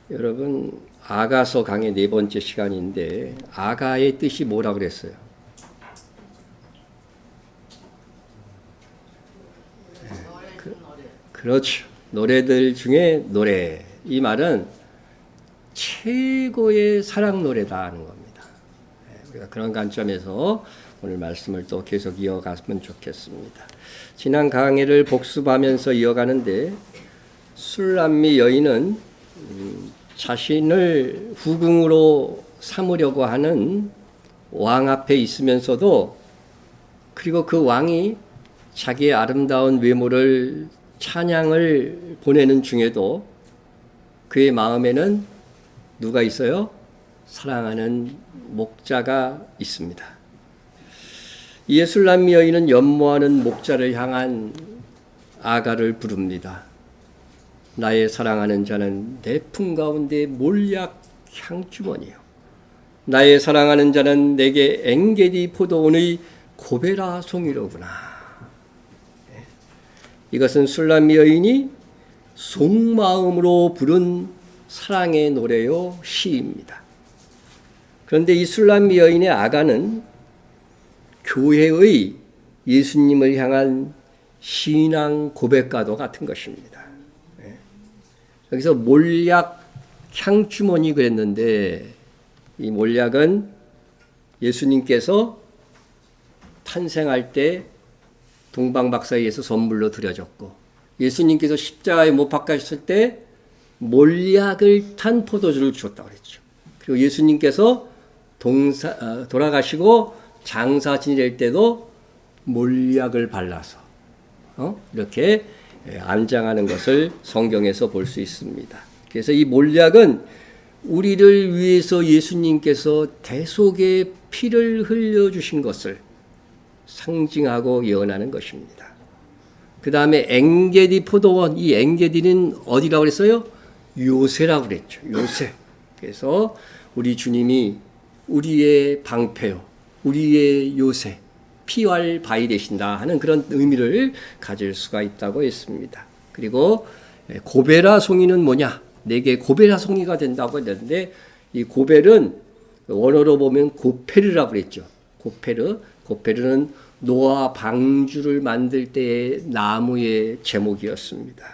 여러분, 아가서 강의 네 번째 시간인데 아가의 뜻이 뭐라 그랬어요? 그렇죠. 노래들 중에 노래. 이 말은 최고의 사랑 노래다 하는 겁니다. 우리가 그런 관점에서 오늘 말씀을 또 계속 이어갔으면 좋겠습니다. 지난 강의를 복습하면서 이어가는데 술람미 여인은 자신을 후궁으로 삼으려고 하는 왕 앞에 있으면서도, 그리고 그 왕이 자기의 아름다운 외모를 찬양을 보내는 중에도 그의 마음에는 누가 있어요? 사랑하는 목자가 있습니다. 이에 술람미 여인은 연모하는 목자를 향한 아가를 부릅니다. 나의 사랑하는 자는 내 품 가운데 몰약 향주머니요, 나의 사랑하는 자는 내게 엥게디 포도원의 고베라 송이로구나. 이것은 술람미 여인이 속마음으로 부른 사랑의 노래요, 시입니다. 그런데 이 술람미 여인의 아가는 교회의 예수님을 향한 신앙 고백과도 같은 것입니다. 여기서 몰약 향주머니 그랬는데, 이 몰약은 예수님께서 탄생할 때 동방박사에 의해서 선물로 드려졌고, 예수님께서 십자가에 못 박히셨을 때 몰약을 탄 포도주를 주었다고 그랬죠. 그리고 예수님께서 돌아가시고 장사 지낼 때도 몰약을 발라서 이렇게 안장하는 것을 성경에서 볼 수 있습니다. 그래서 이 몰약은 우리를 위해서 예수님께서 대속의 피를 흘려주신 것을 상징하고 예언하는 것입니다. 그 다음에 엥게디 포도원, 이 엥게디는 어디라고 그랬어요? 요새라고 그랬죠. 요새. 그래서 우리 주님이 우리의 방패요, 우리의 요새, 피할 바위 되신다 하는 그런 의미를 가질 수가 있다고 했습니다. 그리고 고베라 송이는 뭐냐? 내게 고베라 송이가 된다고 했는데, 이 고벨은 원어로 보면 고페르라고 그랬죠. 고페르는 노아 방주를 만들 때의 나무의 제목이었습니다.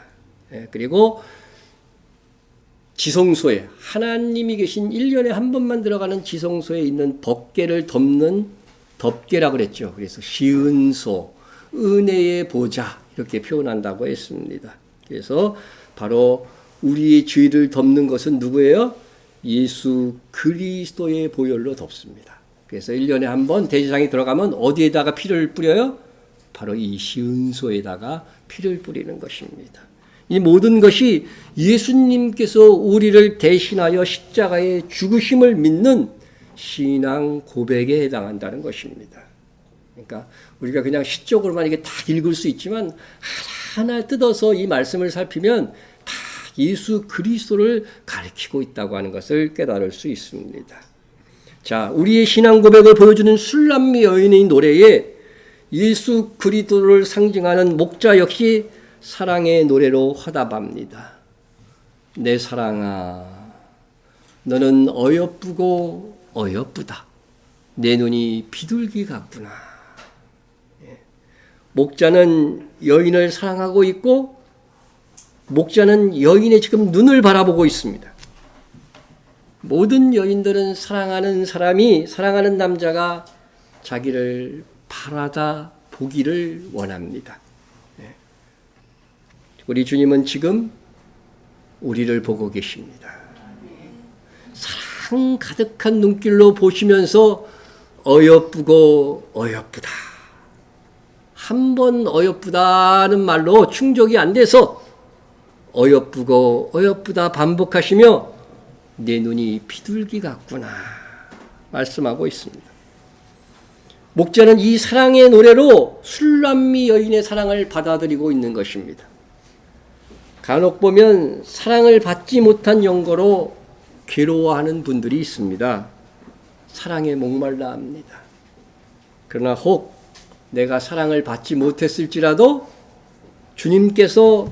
그리고 지성소에, 하나님이 계신 1년에 한 번만 들어가는 지성소에 있는 법궤를 덮는 덮궤라고 그랬죠. 그래서 시은소, 은혜의 보좌 이렇게 표현한다고 했습니다. 그래서 바로 우리의 죄를 덮는 것은 누구예요? 예수 그리스도의 보혈로 덮습니다. 그래서 1년에 한 번 대제사장이 들어가면 어디에다가 피를 뿌려요? 바로 이 시은소에다가 피를 뿌리는 것입니다. 이 모든 것이 예수님께서 우리를 대신하여 십자가의 죽으심을 믿는 신앙 고백에 해당한다는 것입니다. 그러니까 우리가 그냥 시적으로만 이게 다 읽을 수 있지만 하나하나 뜯어서 이 말씀을 살피면 다 예수 그리스도를 가리키고 있다고 하는 것을 깨달을 수 있습니다. 자, 우리의 신앙 고백을 보여주는 술람미 여인의 노래에 예수 그리스도를 상징하는 목자 역시 사랑의 노래로 화답합니다. 내 사랑아, 너는 어여쁘고 어여쁘다. 내 눈이 비둘기 같구나. 목자는 여인을 사랑하고 있고, 목자는 여인의 지금 눈을 바라보고 있습니다. 모든 여인들은 사랑하는 사람이, 사랑하는 남자가 자기를 바라다 보기를 원합니다. 우리 주님은 지금 우리를 보고 계십니다. 사랑 가득한 눈길로 보시면서 어여쁘고 어여쁘다. 한 번 어여쁘다는 말로 충족이 안 돼서 어여쁘고 어여쁘다 반복하시며 내 눈이 비둘기 같구나 말씀하고 있습니다. 목자는 이 사랑의 노래로 술람미 여인의 사랑을 받아들이고 있는 것입니다. 간혹 보면 사랑을 받지 못한 연고로 괴로워하는 분들이 있습니다. 사랑에 목말라 합니다. 그러나 혹 내가 사랑을 받지 못했을지라도 주님께서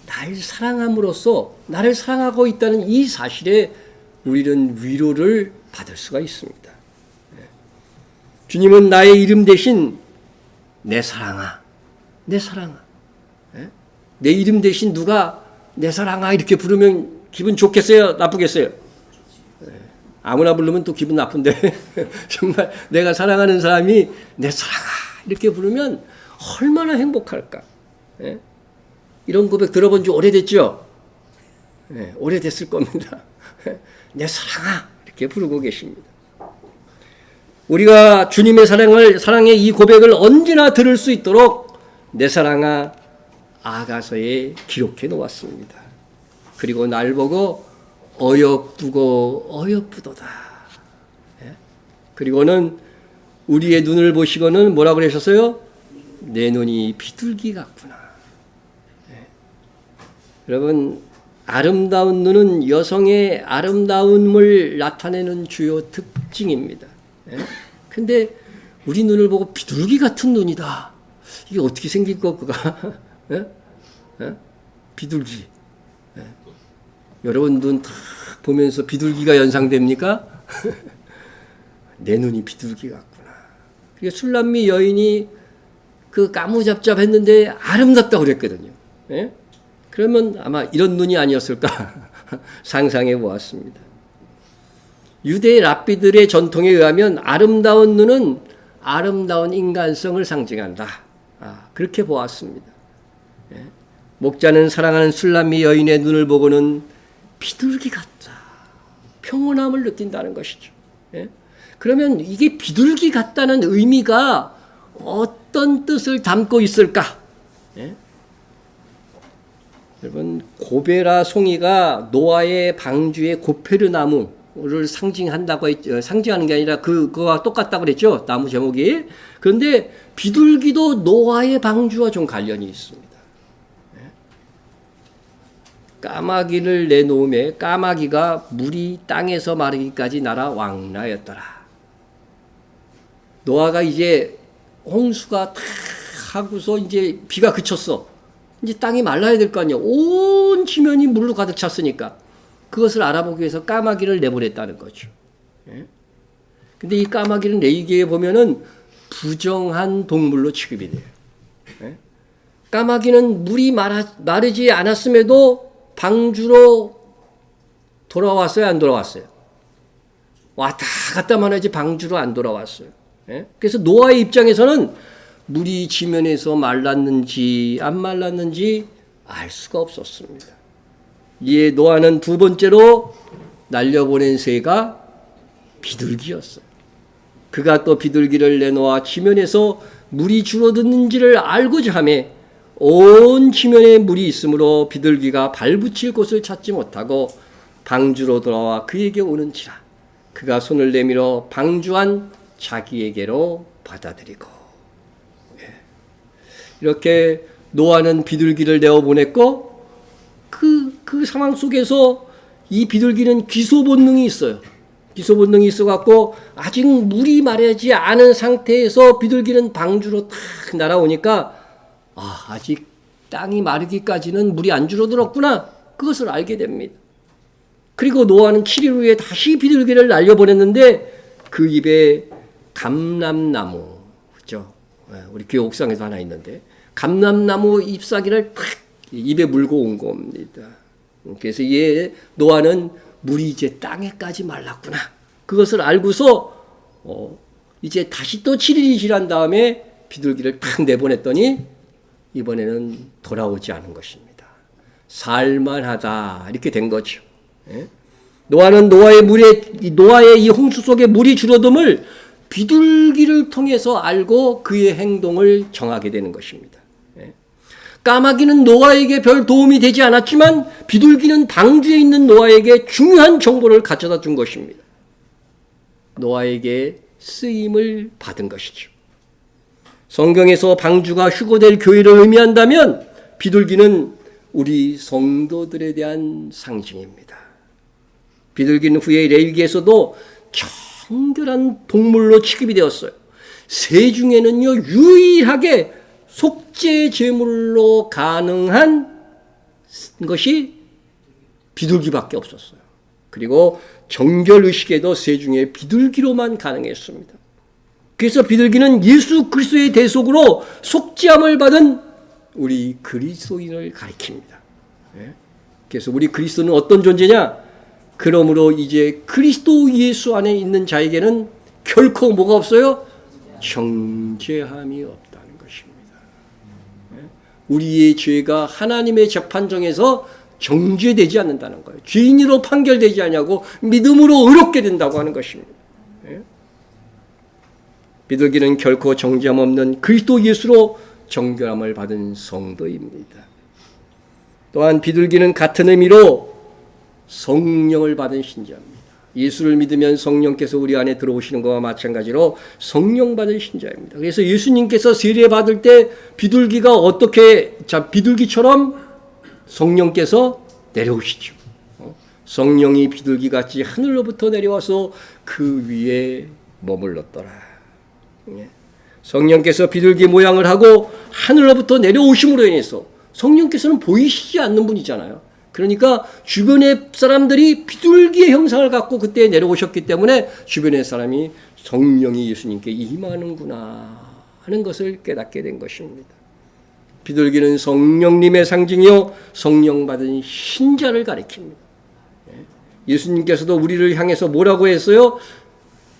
날 사랑함으로써 나를 사랑하고 있다는 이 사실에 우리는 위로를 받을 수가 있습니다. 주님은 나의 이름 대신 내 사랑아, 내 사랑아. 내 이름 대신 누가 내 사랑아 이렇게 부르면 기분 좋겠어요? 나쁘겠어요? 아무나 부르면 또 기분 나쁜데 정말 내가 사랑하는 사람이 내 사랑아 이렇게 부르면 얼마나 행복할까? 이런 고백 들어본 지 오래됐죠? 오래됐을 겁니다. 내 사랑아 이렇게 부르고 계십니다. 우리가 주님의 사랑의 이 고백을 언제나 들을 수 있도록 내 사랑아 아가서에 기록해 놓았습니다. 그리고 날 보고 어여쁘고 어여쁘도다. 그리고는 우리의 눈을 보시고는 뭐라고 그러셨어요? 내 눈이 비둘기 같구나. 여러분, 아름다운 눈은 여성의 아름다움을 나타내는 주요 특징입니다. 근데 우리 눈을 보고 비둘기 같은 눈이다. 이게 어떻게 생길 거 그가? 비둘기. 여러분 눈 다 보면서 비둘기가 연상됩니까? 내 눈이 비둘기 같구나. 그게 술람미 여인이 그 까무잡잡했는데 아름답다고 그랬거든요. 그러면 아마 이런 눈이 아니었을까 상상해 보았습니다. 유대 랍비들의 전통에 의하면 아름다운 눈은 아름다운 인간성을 상징한다. 그렇게 보았습니다. 목자는 사랑하는 술람미 여인의 눈을 보고는 비둘기 같다. 평온함을 느낀다는 것이죠. 그러면 이게 비둘기 같다는 의미가 어떤 뜻을 담고 있을까? 여러분, 고베라 송이가 노아의 방주의 고페르 나무를 상징하는 게 아니라 그거와 똑같다고 그랬죠. 나무 제목이. 그런데 비둘기도 노아의 방주와 좀 관련이 있습니다. 까마귀를 내놓음에 까마귀가 물이 땅에서 마르기까지 날아 왕라였더라. 노아가 이제 홍수가 탁 하고서 이제 비가 그쳤어. 이제 땅이 말라야 될 거 아니야. 온 지면이 물로 가득 찼으니까. 그것을 알아보기 위해서 까마귀를 내보냈다는 거죠. 근데 이 까마귀는 레위기에 보면은 부정한 동물로 취급이 돼요. 까마귀는 물이 마르지 않았음에도 방주로 돌아왔어요? 안 돌아왔어요? 왔다 갔다만 하지 방주로 안 돌아왔어요. 그래서 노아의 입장에서는 물이 지면에서 말랐는지 안 말랐는지 알 수가 없었습니다. 이에 노아는 두 번째로 날려보낸 새가 비둘기였어요. 그가 또 비둘기를 내놓아 지면에서 물이 줄어드는지를 알고자 하매 온 지면에 물이 있으므로 비둘기가 발붙일 곳을 찾지 못하고 방주로 돌아와 그에게 오는지라. 그가 손을 내밀어 방주한 자기에게로 받아들이고. 이렇게 노아는 비둘기를 내어보냈고 그 상황 속에서 이 비둘기는 기소 본능이 있어요. 기소 본능이 있어갖고 아직 물이 마르지 않은 상태에서 비둘기는 방주로 탁 날아오니까 아직 땅이 마르기까지는 물이 안 줄어들었구나. 그것을 알게 됩니다. 그리고 노아는 7일 후에 다시 비둘기를 날려보냈는데 그 입에 감람나무, 그죠? 우리 교회 옥상에도 하나 있는데 감람나무 잎사귀를 탁 입에 물고 온 겁니다. 그래서 노아는 물이 이제 땅에까지 말랐구나. 그것을 알고서 이제 다시 또 7일이 지난 다음에 비둘기를 탁 내보냈더니 이번에는 돌아오지 않은 것입니다. 살만하다 이렇게 된 거죠. 노아는 노아의 이 홍수 속에 물이 줄어듦을 비둘기를 통해서 알고 그의 행동을 정하게 되는 것입니다. 까마귀는 노아에게 별 도움이 되지 않았지만 비둘기는 방주에 있는 노아에게 중요한 정보를 가져다 준 것입니다. 노아에게 쓰임을 받은 것이죠. 성경에서 방주가 휴거될 교회를 의미한다면 비둘기는 우리 성도들에 대한 상징입니다. 비둘기는 후에 레위기에서도 청결한 동물로 취급이 되었어요. 새 중에는요 유일하게 속죄 제물로 가능한 것이 비둘기밖에 없었어요. 그리고 정결의식에도 세 중에 비둘기로만 가능했습니다. 그래서 비둘기는 예수 그리스도의 대속으로 속죄함을 받은 우리 그리스도인을 가리킵니다. 그래서 우리 그리스도는 어떤 존재냐? 그러므로 이제 그리스도 예수 안에 있는 자에게는 결코 뭐가 없어요? 정죄함이 없다는 것입니다. 우리의 죄가 하나님의 재판정에서 정죄되지 않는다는 거예요. 죄인으로 판결되지 않냐고 믿음으로 의롭게 된다고 하는 것입니다. 비둘기는 결코 정죄함 없는 그리스도 예수로 정결함을 받은 성도입니다. 또한 비둘기는 같은 의미로 성령을 받은 신자입니다. 예수를 믿으면 성령께서 우리 안에 들어오시는 것과 마찬가지로 성령 받은 신자입니다. 그래서 예수님께서 세례 받을 때 비둘기가 어떻게, 비둘기처럼 성령께서 내려오시죠. 성령이 비둘기같이 하늘로부터 내려와서 그 위에 머물렀더라. 성령께서 비둘기 모양을 하고 하늘로부터 내려오심으로 인해서 성령께서는 보이시지 않는 분이잖아요. 그러니까 주변의 사람들이 비둘기의 형상을 갖고 그때 내려오셨기 때문에 주변의 사람이 성령이 예수님께 임하는구나 하는 것을 깨닫게 된 것입니다. 비둘기는 성령님의 상징이요 성령 받은 신자를 가리킵니다. 예수님께서도 우리를 향해서 뭐라고 했어요?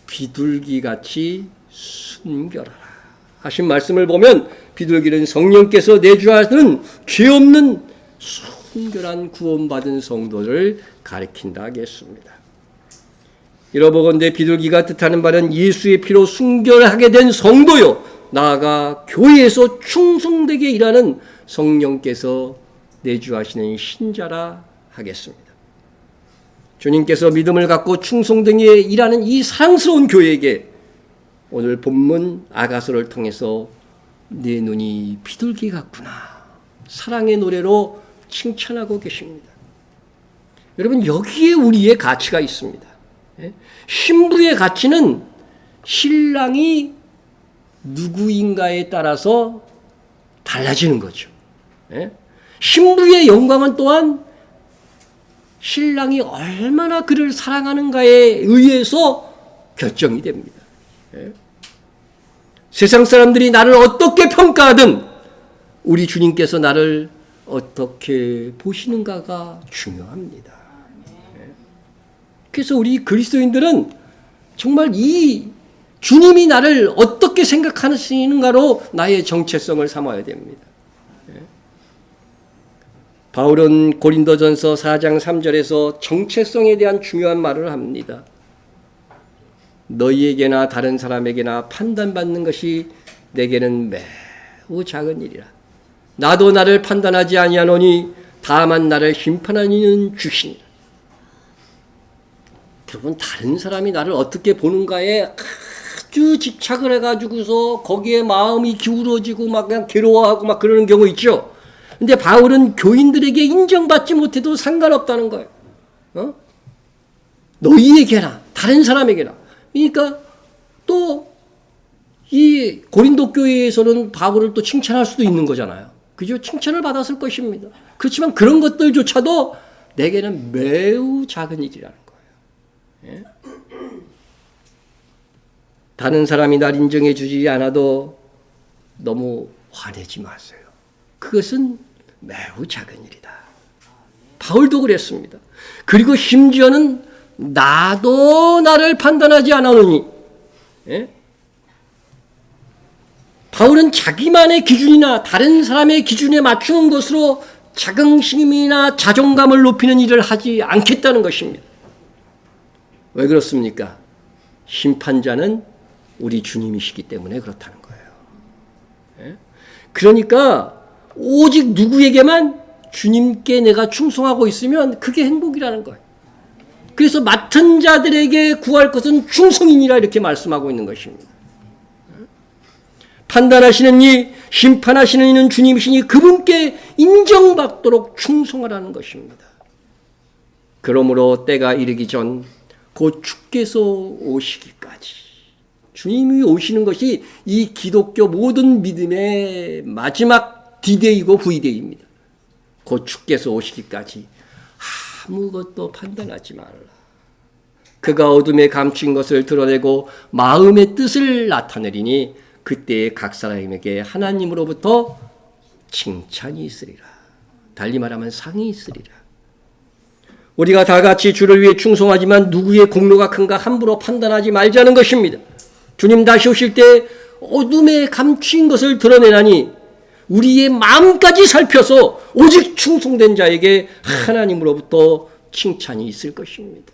비둘기같이 순결하라 하신 말씀을 보면 비둘기는 성령께서 내주하는 죄 없는 순결한 구원받은 성도를 가리킨다 하겠습니다. 이러보건대 비둘기가 뜻하는 바는 예수의 피로 순결하게 된 성도요 나아가 교회에서 충성되게 일하는 성령께서 내주하시는 신자라 하겠습니다. 주님께서 믿음을 갖고 충성되게 일하는 이 사랑스러운 교회에게 오늘 본문 아가서를 통해서 내 눈이 비둘기 같구나 사랑의 노래로 칭찬하고 계십니다. 여러분 여기에 우리의 가치가 있습니다. 신부의 가치는 신랑이 누구인가에 따라서 달라지는 거죠. 신부의 영광은 또한 신랑이 얼마나 그를 사랑하는가에 의해서 결정이 됩니다. 세상 사람들이 나를 어떻게 평가하든 우리 주님께서 나를 어떻게 보시는가가 중요합니다. 그래서 우리 그리스도인들은 정말 이 주님이 나를 어떻게 생각하시는가로 나의 정체성을 삼아야 됩니다. 바울은 고린도전서 4장 3절에서 정체성에 대한 중요한 말을 합니다. 너희에게나 다른 사람에게나 판단받는 것이 내게는 매우 작은 일이라. 나도 나를 판단하지 아니하노니 다만 나를 심판하는 주시니라. 여러분 다른 사람이 나를 어떻게 보는가에 아주 집착을 해가지고서 거기에 마음이 기울어지고 막 그냥 괴로워하고 막 그러는 경우 있죠. 근데 바울은 교인들에게 인정받지 못해도 상관없다는 거예요. 너희에게나 다른 사람에게나. 그러니까 또 이 고린도 교회에서는 바울을 또 칭찬할 수도 있는 거잖아요. 그죠? 칭찬을 받았을 것입니다. 그렇지만 그런 것들조차도 내게는 매우 작은 일이라는 거예요. 다른 사람이 날 인정해 주지 않아도 너무 화내지 마세요. 그것은 매우 작은 일이다. 바울도 그랬습니다. 그리고 심지어는 나도 나를 판단하지 않았느니 바울은 자기만의 기준이나 다른 사람의 기준에 맞추는 것으로 자긍심이나 자존감을 높이는 일을 하지 않겠다는 것입니다. 왜 그렇습니까? 심판자는 우리 주님이시기 때문에 그렇다는 거예요. 그러니까 오직 누구에게만 주님께 내가 충성하고 있으면 그게 행복이라는 거예요. 그래서 맡은 자들에게 구할 것은 충성이니라 이렇게 말씀하고 있는 것입니다. 판단하시는 이, 심판하시는 이는 주님이시니 그분께 인정받도록 충성하라는 것입니다. 그러므로 때가 이르기 전 곧 주께서 오시기까지 주님이 오시는 것이 이 기독교 모든 믿음의 마지막 디데이고 V데이입니다. 곧 주께서 오시기까지 아무것도 판단하지 말라. 그가 어둠에 감춘 것을 드러내고 마음의 뜻을 나타내리니 그때에 각 사람에게 하나님으로부터 칭찬이 있으리라. 달리 말하면 상이 있으리라. 우리가 다 같이 주를 위해 충성하지만 누구의 공로가 큰가 함부로 판단하지 말자는 것입니다. 주님 다시 오실 때 어둠에 감춘 것을 드러내나니 우리의 마음까지 살펴서 오직 충성된 자에게 하나님으로부터 칭찬이 있을 것입니다.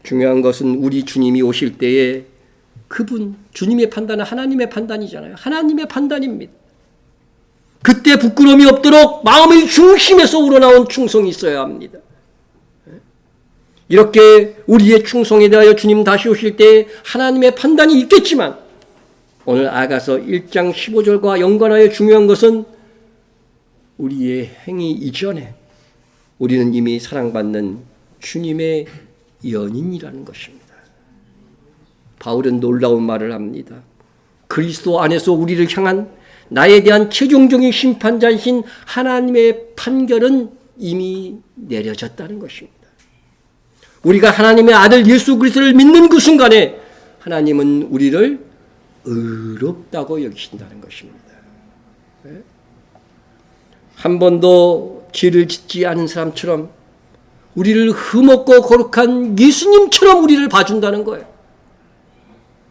중요한 것은 우리 주님이 오실 때에 그분, 주님의 판단은 하나님의 판단이잖아요. 하나님의 판단입니다. 그때 부끄러움이 없도록 마음의 중심에서 우러나온 충성이 있어야 합니다. 이렇게 우리의 충성에 대하여 주님 다시 오실 때 하나님의 판단이 있겠지만 오늘 아가서 1장 15절과 연관하여 중요한 것은 우리의 행위 이전에 우리는 이미 사랑받는 주님의 연인이라는 것입니다. 바울은 놀라운 말을 합니다. 그리스도 안에서 우리를 향한 나에 대한 최종적인 심판자이신 하나님의 판결은 이미 내려졌다는 것입니다. 우리가 하나님의 아들 예수 그리스도를 믿는 그 순간에 하나님은 우리를 의롭다고 여기신다는 것입니다. 한 번도 죄를 짓지 않은 사람처럼 우리를 흠없고 거룩한 예수님처럼 우리를 봐준다는 거예요.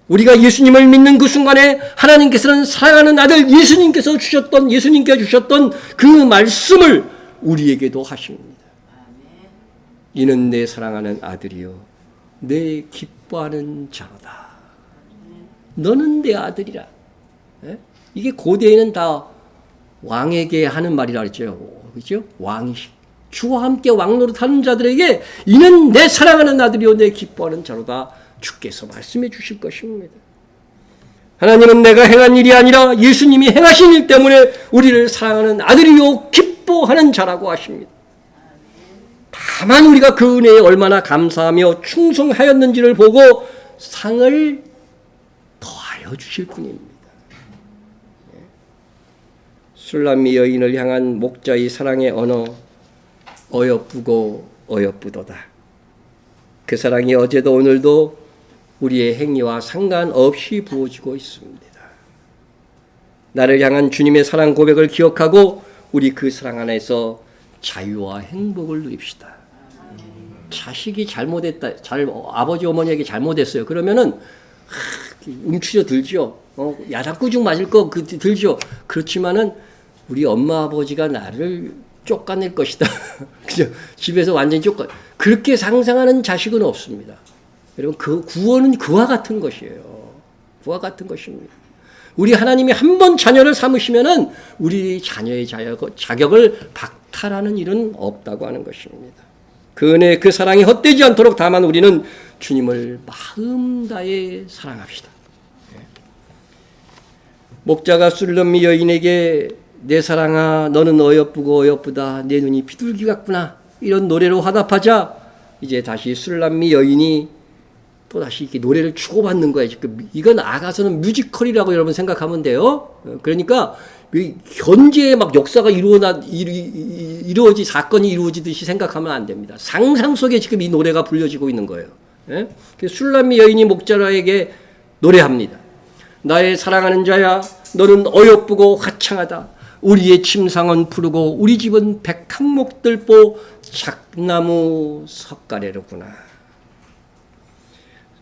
우리가 예수님을 믿는 그 순간에 하나님께서는 사랑하는 아들 예수님께 주셨던 그 말씀을 우리에게도 하십니다. 이는 내 사랑하는 아들이요 내 기뻐하는 자로다. 너는 내 아들이라. 이게 고대에는 다 왕에게 하는 말이라 그랬죠. 그렇죠? 왕이 주와 함께 왕노릇하는 자들에게 이는 내 사랑하는 아들이요 내 기뻐하는 자로다. 주께서 말씀해 주실 것입니다. 하나님은 내가 행한 일이 아니라 예수님이 행하신 일 때문에 우리를 사랑하는 아들이요 기뻐하는 자라고 하십니다. 다만 우리가 그 은혜에 얼마나 감사하며 충성하였는지를 보고 상을 더하여 주실 뿐입니다. 술람미 여인을 향한 목자의 사랑의 언어 어여쁘고 어여쁘도다. 그 사랑이 어제도 오늘도 우리의 행위와 상관없이 부어지고 있습니다. 나를 향한 주님의 사랑 고백을 기억하고 우리 그 사랑 안에서 자유와 행복을 누립시다. 자식이 잘못했다, 아버지 어머니에게 잘못했어요. 그러면은 움츠려 들죠. 야단꾸중 맞을 거 들죠. 그렇지만은 우리 엄마 아버지가 나를 쫓아낼 것이다. 그죠? 집에서 완전히 그렇게 상상하는 자식은 없습니다. 여러분, 그 구원은 그와 같은 것이에요. 그와 같은 것입니다. 우리 하나님이 한 번 자녀를 삼으시면은 우리 자녀의 자격을 박탈하는 일은 없다고 하는 것입니다. 그 은혜, 그 사랑이 헛되지 않도록 다만 우리는 주님을 마음 다해 사랑합시다. 목자가 술람미 여인에게 내 사랑아 너는 어여쁘고 어여쁘다 내 눈이 비둘기 같구나 이런 노래로 화답하자 이제 다시 술람미 여인이 또 다시 이렇게 노래를 주고받는 거예요. 이건 아가서는 뮤지컬이라고 여러분 생각하면 돼요. 그러니까 현재의 막 역사가 사건이 이루어지듯이 생각하면 안 됩니다. 상상 속에 지금 이 노래가 불려지고 있는 거예요. 술람미 여인이 목자라에게 노래합니다. 나의 사랑하는 자야 너는 어여쁘고 화창하다. 우리의 침상은 푸르고 우리 집은 백합목들보 작나무 석가래로구나.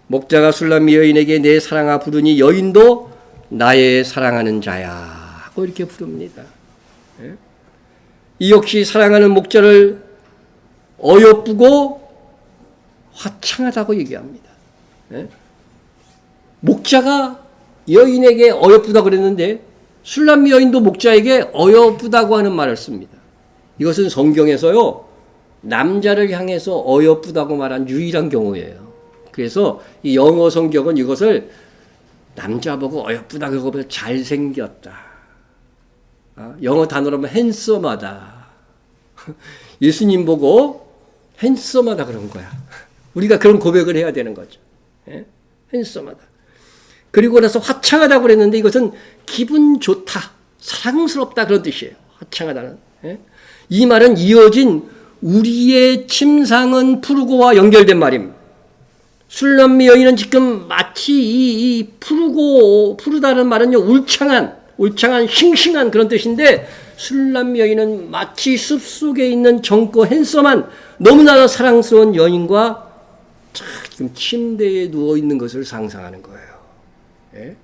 목자가 술람미 여인에게 내 사랑아 부르니 여인도 나의 사랑하는 자야 하고 이렇게 부릅니다. 이 역시 사랑하는 목자를 어여쁘고 화창하다고 얘기합니다. 목자가 여인에게 어여쁘다고 그랬는데 술람미 여인도 목자에게 어여쁘다고 하는 말을 씁니다. 이것은 성경에서요 남자를 향해서 어여쁘다고 말한 유일한 경우예요. 그래서 이 영어 성경은 이것을 남자 보고 어여쁘다 그거보다 잘생겼다. 영어 단어로 하면 핸섬하다. 예수님 보고 핸섬하다 그런 거야. 우리가 그런 고백을 해야 되는 거죠. 핸섬하다. 그리고 나서 화창하다고 그랬는데 이것은 기분 좋다, 사랑스럽다 그런 뜻이에요. 화창하다는. 예? 이 말은 이어진 우리의 침상은 푸르고와 연결된 말입니다. 술람미 여인은 지금 마치 이 푸르다는 말은요, 울창한, 싱싱한 그런 뜻인데, 술람미 여인은 마치 숲속에 있는 젊고 핸섬한 너무나 사랑스러운 여인과 지금 침대에 누워있는 것을 상상하는 거예요. 예?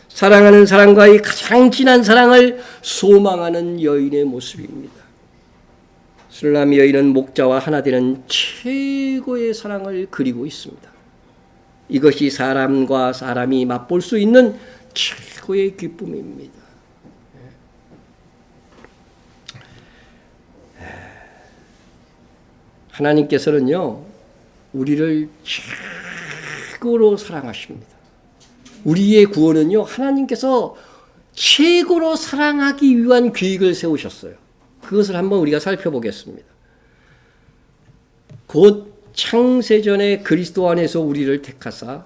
사랑하는 사람과의 가장 진한 사랑을 소망하는 여인의 모습입니다. 술람미 여인은 목자와 하나 되는 최고의 사랑을 그리고 있습니다. 이것이 사람과 사람이 맛볼 수 있는 최고의 기쁨입니다. 하나님께서는요, 우리를 최고로 사랑하십니다. 우리의 구원은요, 하나님께서 최고로 사랑하기 위한 계획을 세우셨어요. 그것을 한번 우리가 살펴보겠습니다. 곧 창세전에 그리스도 안에서 우리를 택하사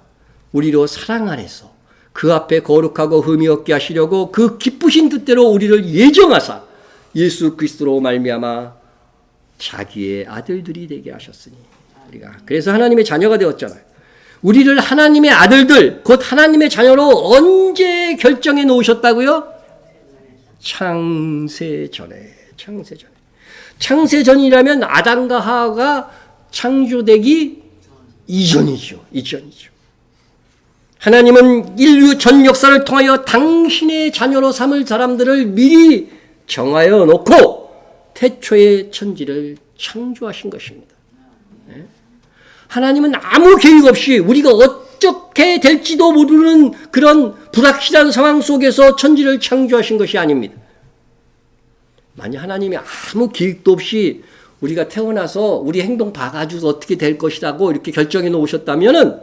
우리로 사랑 안에서 그 앞에 거룩하고 흠이 없게 하시려고 그 기쁘신 뜻대로 우리를 예정하사 예수 그리스도로 말미암아 자기의 아들들이 되게 하셨으니 우리가 그래서 하나님의 자녀가 되었잖아요. 우리를 하나님의 아들들 곧 하나님의 자녀로 언제 결정해 놓으셨다고요? 창세전이라면 아담과 하와가 창조되기 이전이죠. 하나님은 인류 전 역사를 통하여 당신의 자녀로 삼을 사람들을 미리 정하여 놓고 태초의 천지를 창조하신 것입니다. 하나님은 아무 계획 없이 우리가 어떻게 될지도 모르는 그런 불확실한 상황 속에서 천지를 창조하신 것이 아닙니다. 만약 하나님이 아무 계획도 없이 우리가 태어나서 우리 행동 봐가지고 어떻게 될 것이라고 이렇게 결정해 놓으셨다면은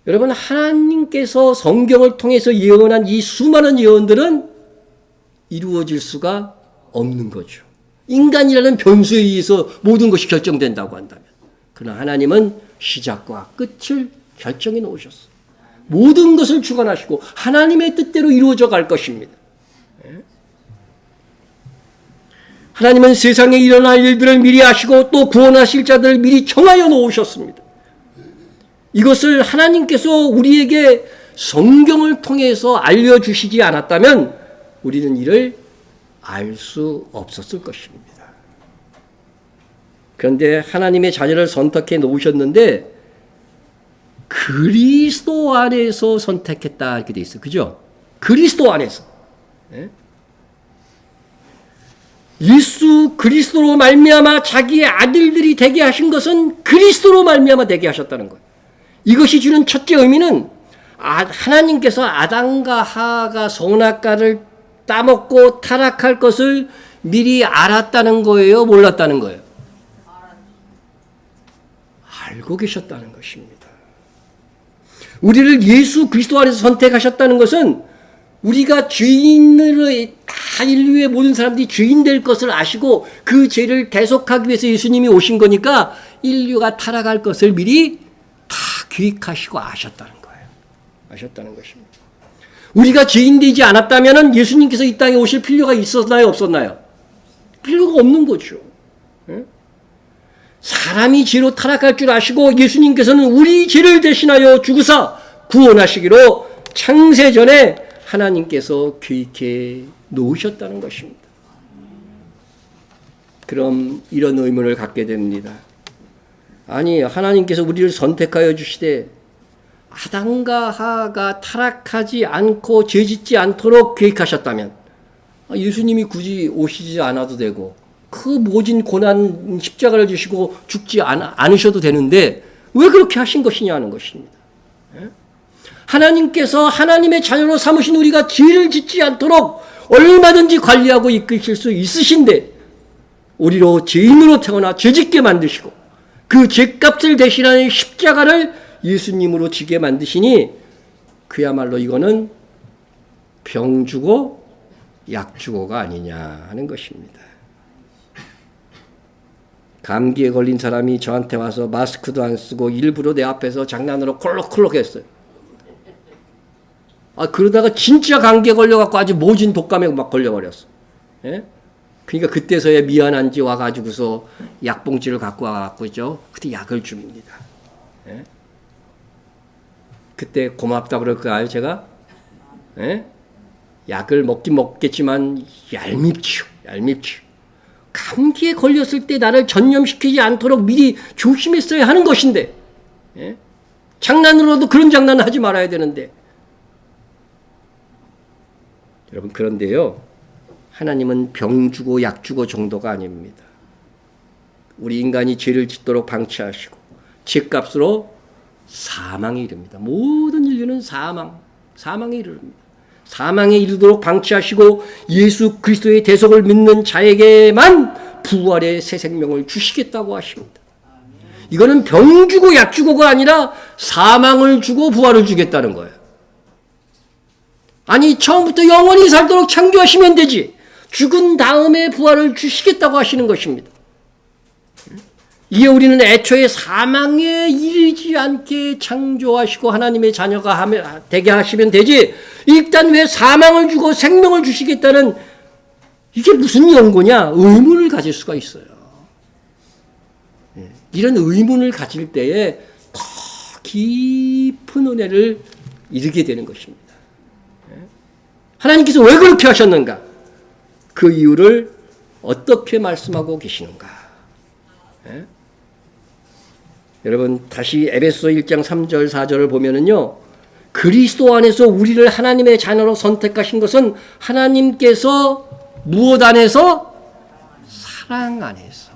여러분 하나님께서 성경을 통해서 예언한 이 수많은 예언들은 이루어질 수가 없는 거죠. 인간이라는 변수에 의해서 모든 것이 결정된다고 한다면. 그러나 하나님은 시작과 끝을 결정해 놓으셨어요. 모든 것을 주관하시고 하나님의 뜻대로 이루어져 갈 것입니다. 하나님은 세상에 일어날 일들을 미리 아시고 또 구원하실 자들을 미리 정하여 놓으셨습니다. 이것을 하나님께서 우리에게 성경을 통해서 알려주시지 않았다면 우리는 이를 알 수 없었을 것입니다. 그런데 하나님의 자녀를 선택해 놓으셨는데 그리스도 안에서 선택했다 이렇게 돼 있어요. 그죠? 그리스도 안에서. 예수 그리스도로 말미암아 자기의 아들들이 되게 하신 것은 그리스도로 말미암아 되게 하셨다는 거예요. 이것이 주는 첫째 의미는 하나님께서 아담과 하와가 선악과를 따먹고 타락할 것을 미리 알았다는 거예요? 몰랐다는 거예요? 알고 계셨다는 것입니다. 우리를 예수 그리스도 안에서 선택하셨다는 것은 우리가 죄인으로 다 인류의 모든 사람들이 죄인 될 것을 아시고 그 죄를 대속하기 위해서 예수님이 오신 거니까 인류가 타락할 것을 미리 다 계획하시고 아셨다는 거예요. 아셨다는 것입니다. 우리가 죄인 되지 않았다면 예수님께서 이 땅에 오실 필요가 있었나요? 없었나요? 필요가 없는 거죠. 사람이 죄로 타락할 줄 아시고 예수님께서는 우리 죄를 대신하여 죽으사 구원하시기로 창세전에 하나님께서 계획해 놓으셨다는 것입니다. 그럼 이런 의문을 갖게 됩니다. 아니 하나님께서 우리를 선택하여 주시되 아담과 하와가 타락하지 않고 죄짓지 않도록 계획하셨다면 예수님이 굳이 오시지 않아도 되고 그 모진 고난 십자가를 주시고 죽지 않으셔도 되는데 왜 그렇게 하신 것이냐 하는 것입니다. 하나님께서 하나님의 자녀로 삼으신 우리가 죄를 짓지 않도록 얼마든지 관리하고 이끄실 수 있으신데 우리로 죄인으로 태어나 죄짓게 만드시고 그 죄값을 대신하는 십자가를 예수님으로 지게 만드시니 그야말로 이거는 병 주고 약 주고가 아니냐 하는 것입니다. 감기에 걸린 사람이 저한테 와서 마스크도 안 쓰고 일부러 내 앞에서 장난으로 콜록콜록 했어요. 그러다가 진짜 감기에 걸려갖고 아주 모진 독감에 막 걸려버렸어. 예? 그러니까 그때서야 미안한지 와가지고서 약봉지를 갖고 와가지고죠. 그때 약을 줍니다. 예? 그때 고맙다 그럴까요, 제가? 예? 약을 먹긴 먹겠지만 얄밉지요. 감기에 걸렸을 때 나를 전염시키지 않도록 미리 조심했어야 하는 것인데, 예? 장난으로도 그런 장난을 하지 말아야 되는데. 여러분, 그런데요, 하나님은 병 주고 약 주고 정도가 아닙니다. 우리 인간이 죄를 짓도록 방치하시고 죄값으로 사망에 이릅니다. 모든 인류는 사망에 이릅니다. 사망에 이르도록 방치하시고 예수 그리스도의 대속을 믿는 자에게만 부활의 새 생명을 주시겠다고 하십니다. 이거는 병 주고 약 주고가 아니라 사망을 주고 부활을 주겠다는 거예요. 아니, 처음부터 영원히 살도록 창조하시면 되지. 죽은 다음에 부활을 주시겠다고 하시는 것입니다. 이에 우리는 애초에 사망에 이르지 않게 창조하시고 하나님의 자녀가 되게 하시면 되지. 일단 왜 사망을 주고 생명을 주시겠다는, 이게 무슨 연고냐? 의문을 가질 수가 있어요. 이런 의문을 가질 때에 더 깊은 은혜를 이루게 되는 것입니다. 하나님께서 왜 그렇게 하셨는가? 그 이유를 어떻게 말씀하고 계시는가? 여러분, 다시 에베소 1장 3절 4절을 보면은요, 그리스도 안에서 우리를 하나님의 자녀로 선택하신 것은 하나님께서 무엇 안에서? 사랑 안에서.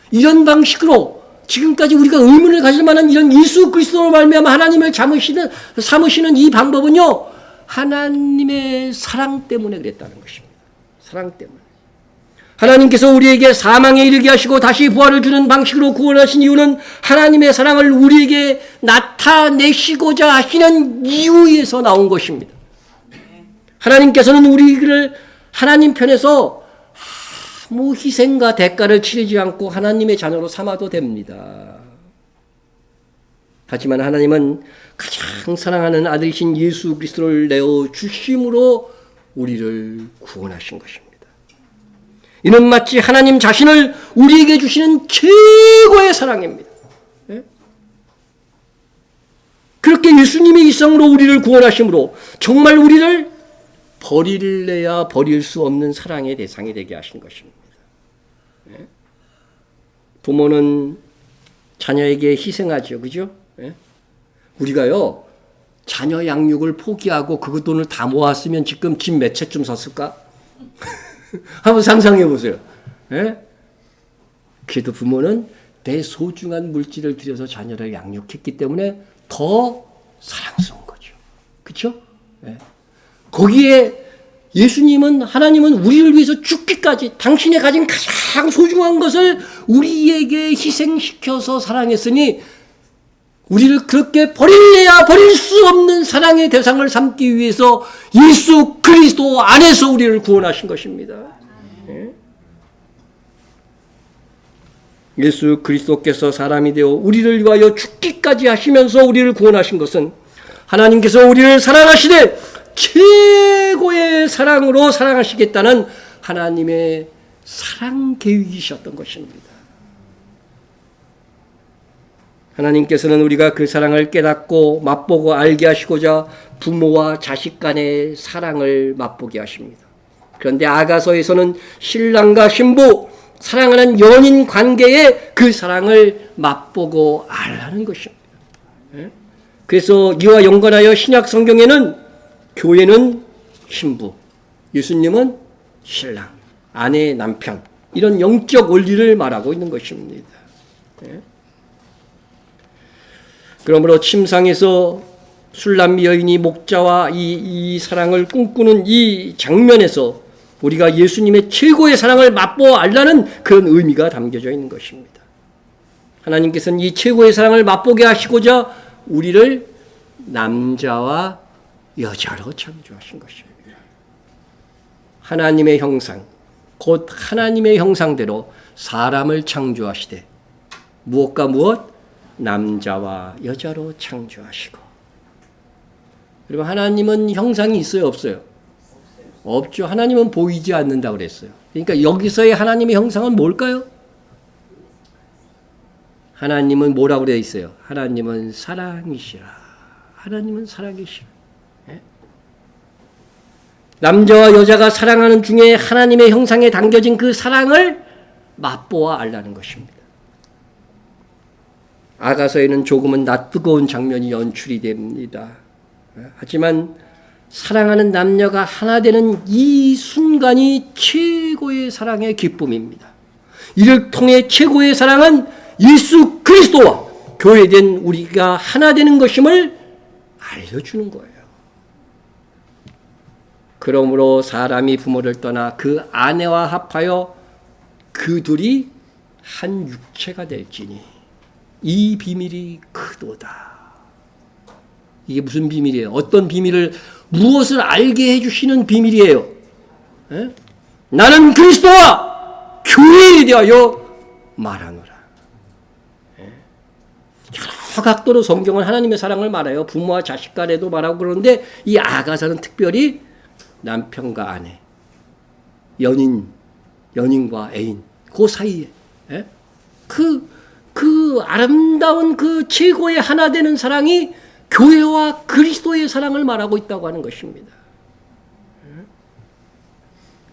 이런 방식으로 지금까지 우리가 의문을 가질 만한 이런 예수 그리스도로 말미암아 하나님을 삼으시는 이 방법은요, 하나님의 사랑 때문에 그랬다는 것입니다. 사랑 때문에. 하나님께서 우리에게 사망에 이르게 하시고 다시 부활을 주는 방식으로 구원하신 이유는 하나님의 사랑을 우리에게 나타내시고자 하시는 이유에서 나온 것입니다. 하나님께서는 우리를 하나님 편에서 아무 희생과 대가를 치르지 않고 하나님의 자녀로 삼아도 됩니다. 하지만 하나님은 가장 사랑하는 아들이신 예수 그리스도를 내어 주심으로 우리를 구원하신 것입니다. 이는 마치 하나님 자신을 우리에게 주시는 최고의 사랑입니다. 그렇게 예수님의 일생으로 우리를 구원하심으로 정말 우리를 버릴래야 버릴 수 없는 사랑의 대상이 되게 하신 것입니다. 부모는 자녀에게 희생하죠. 그죠? 우리가요, 자녀 양육을 포기하고 그 돈을 다 모았으면 지금 집 몇 채쯤 샀을까? 한번 상상해 보세요. 그래도 부모는 내 소중한 물질을 들여서 자녀를 양육했기 때문에 더 사랑스러운 거죠. 그렇죠? 거기에 예수님은, 하나님은 우리를 위해서 죽기까지 당신이 가진 가장 소중한 것을 우리에게 희생시켜서 사랑했으니 우리를 그렇게 버릴래야 버릴 수 없는 사랑의 대상을 삼기 위해서 예수 그리스도 안에서 우리를 구원하신 것입니다. 예수 그리스도께서 사람이 되어 우리를 위하여 죽기까지 하시면서 우리를 구원하신 것은 하나님께서 우리를 사랑하시되 최고의 사랑으로 사랑하시겠다는 하나님의 사랑 계획이셨던 것입니다. 하나님께서는 우리가 그 사랑을 깨닫고 맛보고 알게 하시고자 부모와 자식 간의 사랑을 맛보게 하십니다. 그런데 아가서에서는 신랑과 신부, 사랑하는 연인 관계에 그 사랑을 맛보고 알라는 것입니다. 그래서 이와 연관하여 신약 성경에는 교회는 신부, 예수님은 신랑, 아내, 남편, 이런 영적 원리를 말하고 있는 것입니다. 그러므로 침상에서 술람미 여인이 목자와 이 사랑을 꿈꾸는 이 장면에서 우리가 예수님의 최고의 사랑을 맛보아 알라는 그런 의미가 담겨져 있는 것입니다. 하나님께서는 이 최고의 사랑을 맛보게 하시고자 우리를 남자와 여자로 창조하신 것입니다. 하나님의 형상, 곧 하나님의 형상대로 사람을 창조하시되 무엇과 무엇? 남자와 여자로 창조하시고. 그리고 하나님은 형상이 있어요, 없어요? 없죠. 하나님은 보이지 않는다고 그랬어요. 그러니까 여기서의 하나님의 형상은 뭘까요? 하나님은 뭐라고 되어 있어요? 하나님은 사랑이시라. 하나님은 사랑이시라. 예? 남자와 여자가 사랑하는 중에 하나님의 형상에 담겨진 그 사랑을 맛보아 알라는 것입니다. 아가서에는 조금은 낯뜨거운 장면이 연출이 됩니다. 하지만 사랑하는 남녀가 하나 되는 이 순간이 최고의 사랑의 기쁨입니다. 이를 통해 최고의 사랑은 예수 그리스도와 교회된 우리가 하나 되는 것임을 알려주는 거예요. 그러므로 사람이 부모를 떠나 그 아내와 합하여 그 둘이 한 육체가 될지니 이 비밀이 크도다. 이게 무슨 비밀이에요? 어떤 비밀을, 무엇을 알게 해주시는 비밀이에요? 에? 나는 그리스도와 교회에 대하여 말하노라. 여러 각도로 성경은 하나님의 사랑을 말해요. 부모와 자식 간에도 말하고 그러는데 이 아가서는 특별히 남편과 아내, 연인과 애인 그 사이에 그 아름다운 그 최고의 하나 되는 사랑이 교회와 그리스도의 사랑을 말하고 있다고 하는 것입니다.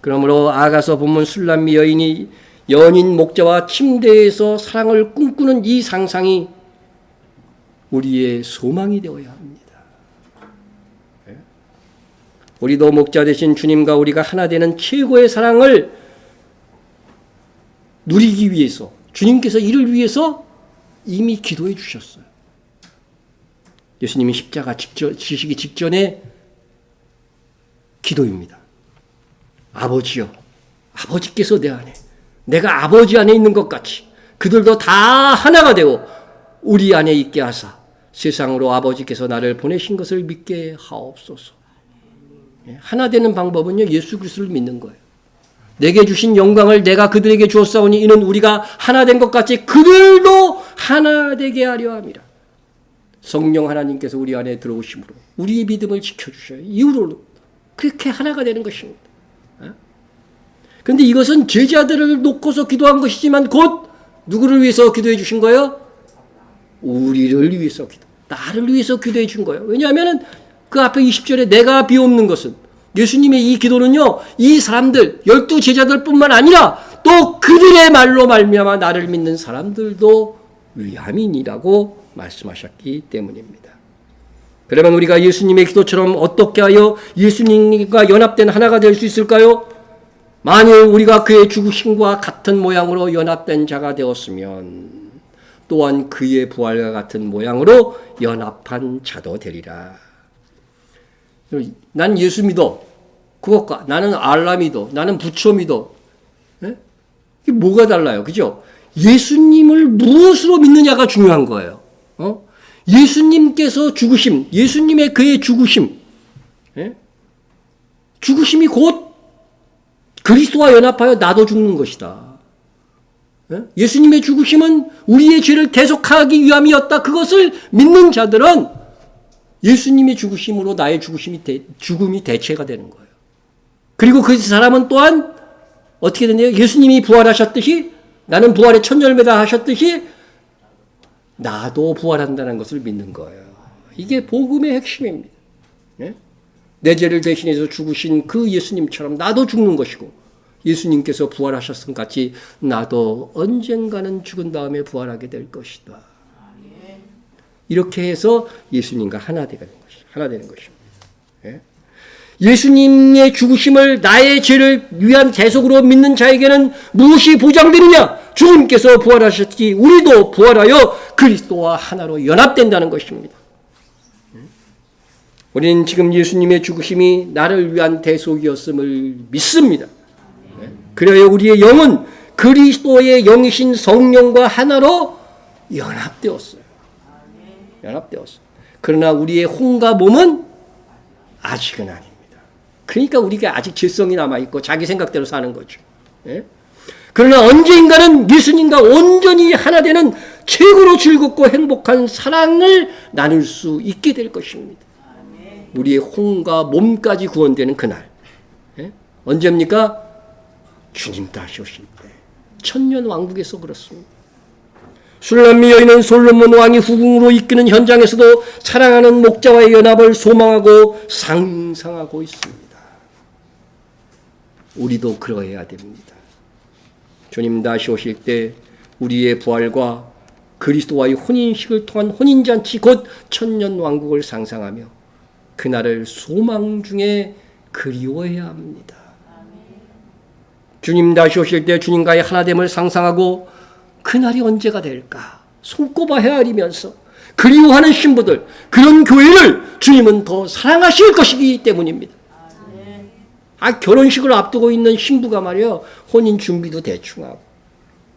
그러므로 아가서 본문 술람미 여인이 연인 목자와 침대에서 사랑을 꿈꾸는 이 상상이 우리의 소망이 되어야 합니다. 우리도 목자 되신 주님과 우리가 하나 되는 최고의 사랑을 누리기 위해서 주님께서 이를 위해서 이미 기도해 주셨어요. 예수님이 십자가 지시기 직전에 기도입니다. 아버지여, 아버지께서 내 안에, 내가 아버지 안에 있는 것 같이 그들도 다 하나가 되어 우리 안에 있게 하사 세상으로 아버지께서 나를 보내신 것을 믿게 하옵소서. 하나 되는 방법은요, 예수 그리스도를 믿는 거예요. 내게 주신 영광을 내가 그들에게 주었사오니 이는 우리가 하나 된 것 같이 그들도 하나 되게 하려 함이라. 성령 하나님께서 우리 안에 들어오심으로 우리의 믿음을 지켜주셔요. 이후로 그렇게 하나가 되는 것입니다. 그런데 이것은 제자들을 놓고서 기도한 것이지만 곧 누구를 위해서 기도해 주신 거예요? 우리를 위해서 나를 위해서 기도해 준 거예요. 왜냐하면 그 앞에 20절에 내가 비옵는 것은, 예수님의 이 기도는요, 이 사람들 12 제자들뿐만 아니라 또 그들의 말로 말미암아 나를 믿는 사람들도 위함이니라고 말씀하셨기 때문입니다. 그러면 우리가 예수님의 기도처럼 어떻게 하여 예수님과 연합된 하나가 될 수 있을까요? 만일 우리가 그의 죽으심과 같은 모양으로 연합된 자가 되었으면 또한 그의 부활과 같은 모양으로 연합한 자도 되리라. 난 예수 믿어. 그것과 나는 알라 믿어. 나는 부처 믿어. 예? 이게 뭐가 달라요? 그죠? 예수님을 무엇으로 믿느냐가 중요한 거예요. 예수님께서 죽으심, 예수님의 그의 죽으심, 예? 죽으심이 곧 그리스도와 연합하여 나도 죽는 것이다. 예? 예수님의 죽으심은 우리의 죄를 대속하기 위함이었다. 그것을 믿는 자들은 예수님의 죽으심으로 나의 죽음이 대체가 되는 거예요. 그리고 그 사람은 또한 어떻게 되나요? 예수님이 부활하셨듯이, 나는 부활의 첫 열매다 하셨듯이 나도 부활한다는 것을 믿는 거예요. 이게 복음의 핵심입니다. 네? 내 죄를 대신해서 죽으신 그 예수님처럼 나도 죽는 것이고, 예수님께서 부활하셨음 같이 나도 언젠가는 죽은 다음에 부활하게 될 것이다. 이렇게 해서 예수님과 하나 되는 것입니다. 예? 예수님의 죽으심을 나의 죄를 위한 대속으로 믿는 자에게는 무엇이 보장되느냐? 주님께서 부활하셨지 우리도 부활하여 그리스도와 하나로 연합된다는 것입니다. 우리는 지금 예수님의 죽으심이 나를 위한 대속이었음을 믿습니다. 그래야 우리의 영은 그리스도의 영이신 성령과 하나로 연합되었어요. 그러나 우리의 혼과 몸은 아직은 아닙니다. 그러니까 우리가 아직 죄성이 남아있고 자기 생각대로 사는 거죠. 예? 그러나 언젠가는 예수님과 온전히 하나 되는 최고로 즐겁고 행복한 사랑을 나눌 수 있게 될 것입니다. 우리의 혼과 몸까지 구원되는 그날. 예? 언제입니까? 주님 다시 오실 때. 천년 왕국에서 그렇습니다. 술람미 여인은 솔로몬 왕이 후궁으로 이끄는 현장에서도 사랑하는 목자와의 연합을 소망하고 상상하고 있습니다. 우리도 그러해야 됩니다. 주님 다시 오실 때 우리의 부활과 그리스도와의 혼인식을 통한 혼인잔치 곧 천년왕국을 상상하며 그날을 소망 중에 그리워해야 합니다. 주님 다시 오실 때 주님과의 하나됨을 상상하고 그날이 언제가 될까 손꼽아 헤아리면서 그리워하는 신부들, 그런 교회를 주님은 더 사랑하실 것이기 때문입니다. 결혼식을 앞두고 있는 신부가 말이요, 혼인 준비도 대충 하고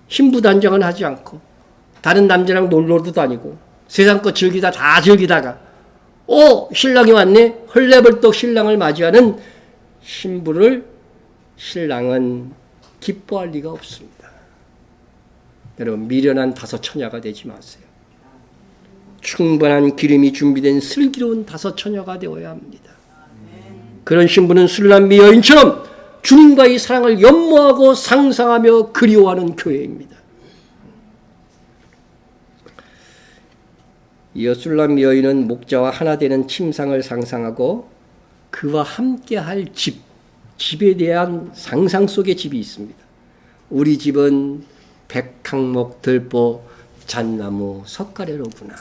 신부 단장은 하지 않고 다른 남자랑 놀러도 다니고 세상 것 즐기다 다 즐기다가 신랑이 왔네, 헐레벌떡 신랑을 맞이하는 신부를 신랑은 기뻐할 리가 없습니다. 여러분, 미련한 다섯 처녀가 되지 마세요. 충분한 기름이 준비된 슬기로운 다섯 처녀가 되어야 합니다. 그런 신부는 술람미 여인처럼 주님과의 사랑을 연모하고 상상하며 그리워하는 교회입니다. 이어 술람미 여인은 목자와 하나 되는 침상을 상상하고 그와 함께할 집에 대한 상상 속의 집이 있습니다. 우리 집은 백항목, 들보, 잣나무, 석가래로구나.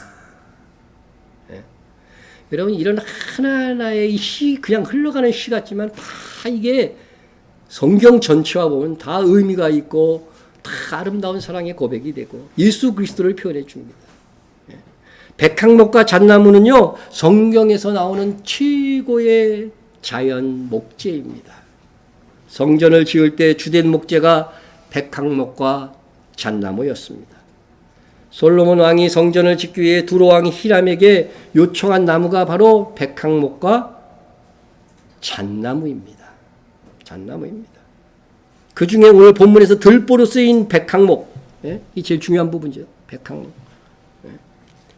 여러분, 이런 하나하나의 시, 그냥 흘러가는 시 같지만 다 이게 성경 전체와 보면 다 의미가 있고 다 아름다운 사랑의 고백이 되고 예수 그리스도를 표현해 줍니다. 백항목과 잣나무는요, 성경에서 나오는 최고의 자연 목재입니다. 성전을 지을 때 주된 목재가 백항목과 잣나무였습니다. 솔로몬 왕이 성전을 짓기 위해 두로 왕 히람에게 요청한 나무가 바로 백항목과 잣나무입니다. 잣나무입니다. 그 중에 오늘 본문에서 들보로 쓰인 백항목, 이 제일 중요한 부분이죠. 백항목.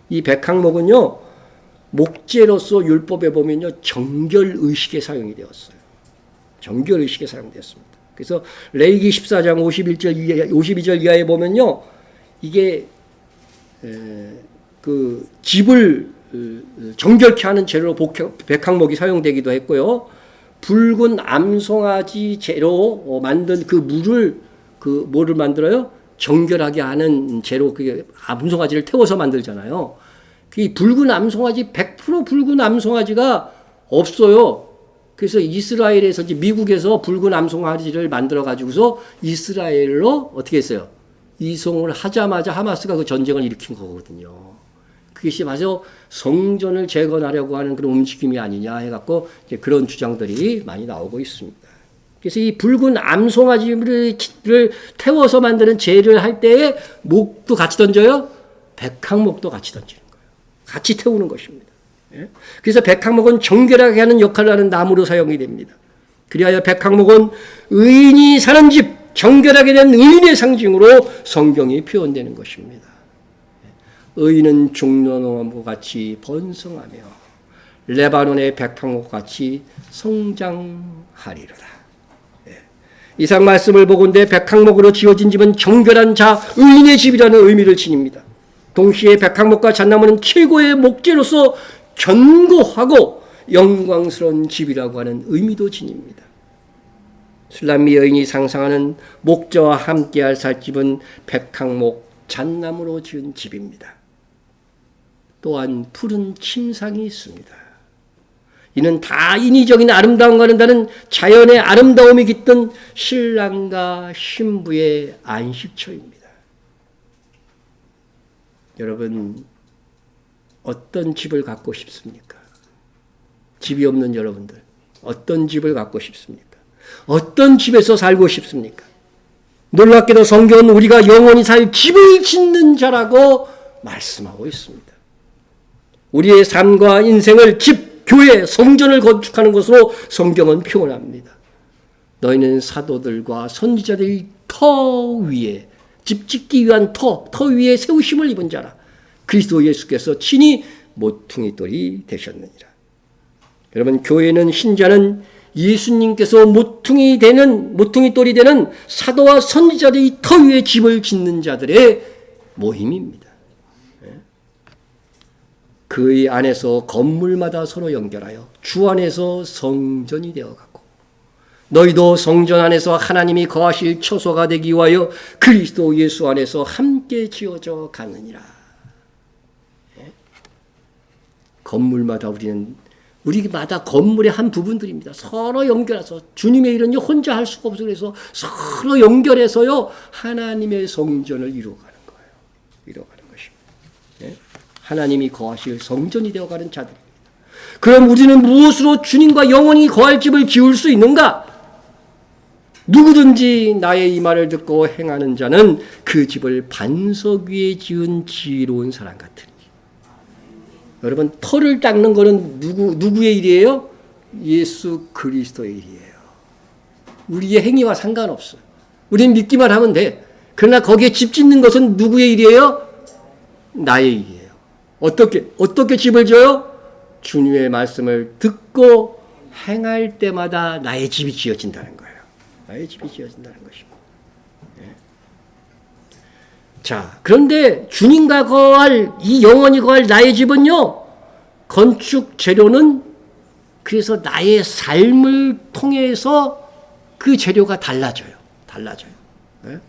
이 백항목은요, 목재로서 율법에 보면요, 정결의식에 사용이 되었어요. 정결의식에 사용되었습니다. 그래서 레위기 14장 52절 이하에 보면요, 이게 그 집을 정결케 하는 재료로 백항목이 사용되기도 했고요. 붉은 암송아지 재로 만든 그 물을 뭐를 만들어요? 정결하게 하는 재로, 그게 암송아지를 태워서 만들잖아요. 그 붉은 암송아지, 100% 붉은 암송아지가 없어요. 그래서 이스라엘에서, 미국에서 붉은 암송아지를 만들어 가지고서 이스라엘로 어떻게 했어요? 이송을 하자마자 하마스가 그 전쟁을 일으킨 거거든요. 그것이 바로 성전을 재건하려고 하는 그런 움직임이 아니냐 해갖고 이제 그런 주장들이 많이 나오고 있습니다. 그래서 이 붉은 암송아지를 태워서 만드는 재를 할 때에 목도 같이 던져요. 백항목도 같이 던지는 거예요. 같이 태우는 것입니다. 그래서 백항목은 정결하게 하는 역할을 하는 나무로 사용이 됩니다. 그리하여 백항목은 의인이 사는 집, 정결하게 된 의인의 상징으로 성경이 표현되는 것입니다. 의인은 종려나무 같이 번성하며 레바논의 백항목 같이 성장하리로다. 이상 말씀을 보건대 백항목으로 지어진 집은 정결한 자, 의인의 집이라는 의미를 지닙니다. 동시에 백항목과 잣나무는 최고의 목재로서 견고하고 영광스러운 집이라고 하는 의미도 지닙니다. 술람미 여인이 상상하는 목자와 함께할 살집은 백항목, 잣나무로 지은 집입니다. 또한 푸른 침상이 있습니다. 이는 다 인위적인 아름다움과는 다른 자연의 아름다움이 깃든 신랑과 신부의 안식처입니다. 여러분, 어떤 집을 갖고 싶습니까? 집이 없는 여러분들, 어떤 집을 갖고 싶습니까? 어떤 집에서 살고 싶습니까? 놀랍게도 성경은 우리가 영원히 살 집을 짓는 자라고 말씀하고 있습니다. 우리의 삶과 인생을 집, 교회, 성전을 건축하는 것으로 성경은 표현합니다. 너희는 사도들과 선지자들이 터 위에, 집 짓기 위한 터 위에 세우심을 입은 자라. 그리스도 예수께서 친히 모퉁이돌이 되셨느니라. 여러분, 교회는 신자는 예수님께서 모퉁이 돌이 되는 사도와 선지자들의 터 위에 집을 짓는 자들의 모임입니다. 그의 안에서 건물마다 서로 연결하여 주 안에서 성전이 되어가고 너희도 성전 안에서 하나님이 거하실 처소가 되기 위하여 그리스도 예수 안에서 함께 지어져 가느니라. 건물마다 우리마다 건물의 한 부분들입니다. 서로 연결해서 주님의 일은 혼자 할 수가 없어. 그래서 서로 연결해서요 하나님의 성전을 이루어가는 거예요. 이루어가는 것입니다. 하나님이 거하실 성전이 되어가는 자들입니다. 그럼 우리는 무엇으로 주님과 영원히 거할 집을 지을 수 있는가? 누구든지 나의 이 말을 듣고 행하는 자는 그 집을 반석 위에 지은 지혜로운 사람 같으니. 여러분, 터를 닦는 것은 누구의 일이에요? 예수 그리스도의 일이에요. 우리의 행위와 상관없어요. 우리는 믿기만 하면 돼. 그러나 거기에 집 짓는 것은 누구의 일이에요? 나의 일이에요. 어떻게 집을 져요? 주님의 말씀을 듣고 행할 때마다 나의 집이 지어진다는 거예요. 나의 집이 지어진다는 것입니다. 자, 그런데 주님과 거할, 이 영원히 거할 나의 집은요, 건축 재료는 그래서 나의 삶을 통해서 그 재료가 달라져요. 네?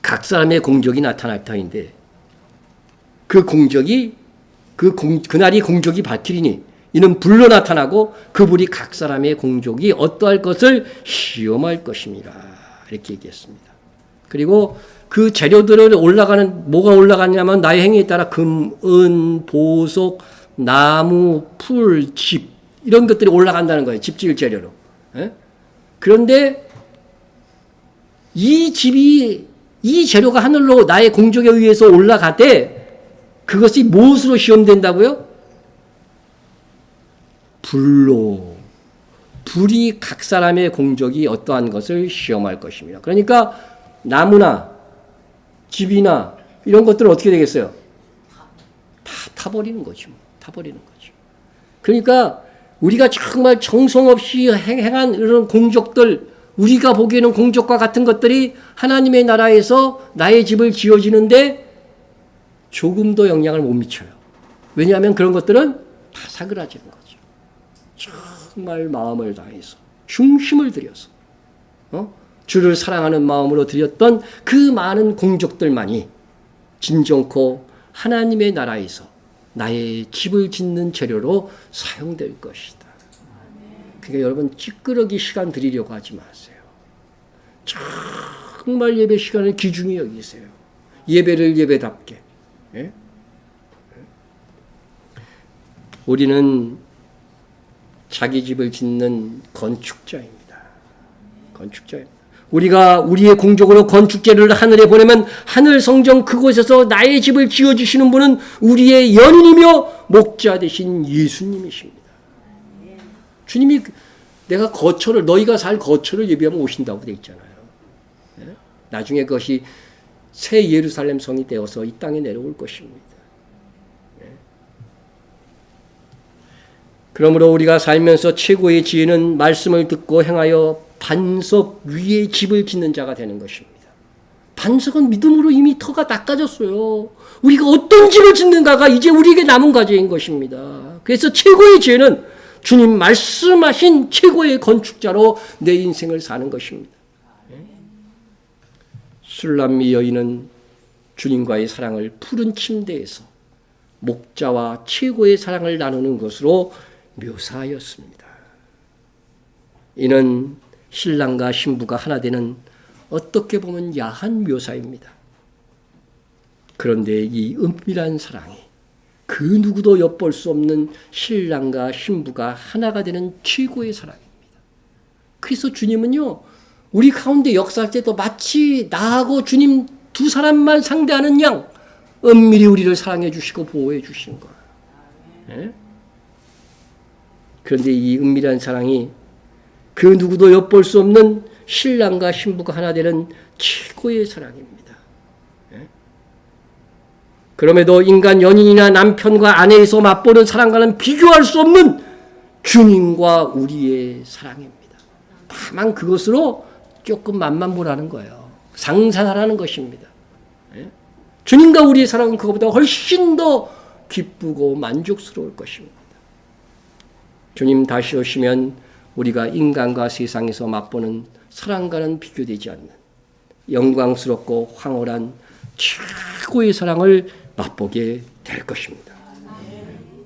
각 사람의 공적이 나타날 터인데, 그날이 공적이 밝히리니, 이는 불로 나타나고 그 불이 각 사람의 공적이 어떠할 것을 시험할 것입니다. 이렇게 얘기했습니다. 그리고 그 재료들을 뭐가 올라가냐면 나의 행위에 따라 금, 은, 보석, 나무, 풀, 집 이런 것들이 올라간다는 거예요. 집 지을 재료로. 그런데 이 재료가 하늘로 나의 공적에 의해서 올라가되 그것이 무엇으로 시험된다고요? 불이 각 사람의 공적이 어떠한 것을 시험할 것입니다. 그러니까 나무나 집이나 이런 것들은 어떻게 되겠어요? 다 타버리는 거죠. 그러니까 우리가 정말 정성 없이 행한 이런 공적들, 우리가 보기에는 공적과 같은 것들이 하나님의 나라에서 나의 집을 지어지는데 조금도 영향을 못 미쳐요. 왜냐하면 그런 것들은 다 사그라지는 거죠. 정말 마음을 다해서 중심을 들여서 주를 사랑하는 마음으로 드렸던 그 많은 공적들만이 진정코 하나님의 나라에서 나의 집을 짓는 재료로 사용될 것이다. 그러니까 여러분 찌끄러기 시간 드리려고 하지 마세요. 정말 예배 시간을 귀중히 여기세요. 예배를 예배답게. 우리는 자기 집을 짓는 건축자입니다. 우리가 우리의 공적으로 건축재를 하늘에 보내면 하늘 성전 그곳에서 나의 집을 지어주시는 분은 우리의 연인이며 목자 되신 예수님이십니다. 주님이 너희가 살 거처를 예비하면 오신다고 되어 있잖아요. 나중에 그것이 새 예루살렘 성이 되어서 이 땅에 내려올 것입니다. 그러므로 우리가 살면서 최고의 지혜는 말씀을 듣고 행하여 반석 위에 집을 짓는 자가 되는 것입니다. 반석은 믿음으로 이미 터가 닦아졌어요. 우리가 어떤 집을 짓는가가 이제 우리에게 남은 과제인 것입니다. 그래서 최고의 지혜는 주님 말씀하신 최고의 건축자로 내 인생을 사는 것입니다. 술람미 여인은 주님과의 사랑을 푸른 침대에서 목자와 최고의 사랑을 나누는 것으로 묘사하였습니다. 이는 신랑과 신부가 하나 되는 어떻게 보면 야한 묘사입니다. 그런데 이 은밀한 사랑이 그 누구도 엿볼 수 없는 신랑과 신부가 하나가 되는 최고의 사랑입니다. 그래서 주님은요, 우리 가운데 역사할 때도 마치 나하고 주님 두 사람만 상대하는 양 은밀히 우리를 사랑해 주시고 보호해 주시는 거예요. 네? 그런데 이 은밀한 사랑이 그 누구도 엿볼 수 없는 신랑과 신부가 하나 되는 최고의 사랑입니다. 그럼에도 인간 연인이나 남편과 아내에서 맛보는 사랑과는 비교할 수 없는 주님과 우리의 사랑입니다. 다만 그것으로 조금 맛만 보라는 거예요. 상상하라는 것입니다. 주님과 우리의 사랑은 그것보다 훨씬 더 기쁘고 만족스러울 것입니다. 주님 다시 오시면 우리가 인간과 세상에서 맛보는 사랑과는 비교되지 않는 영광스럽고 황홀한 최고의 사랑을 맛보게 될 것입니다.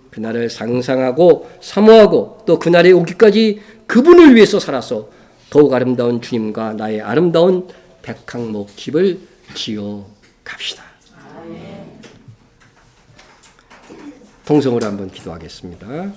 그날을 상상하고 사모하고 또 그날에 오기까지 그분을 위해서 살아서 더욱 아름다운 주님과 나의 아름다운 백항목 집을 지어 갑시다. 통성으로 한번 기도하겠습니다.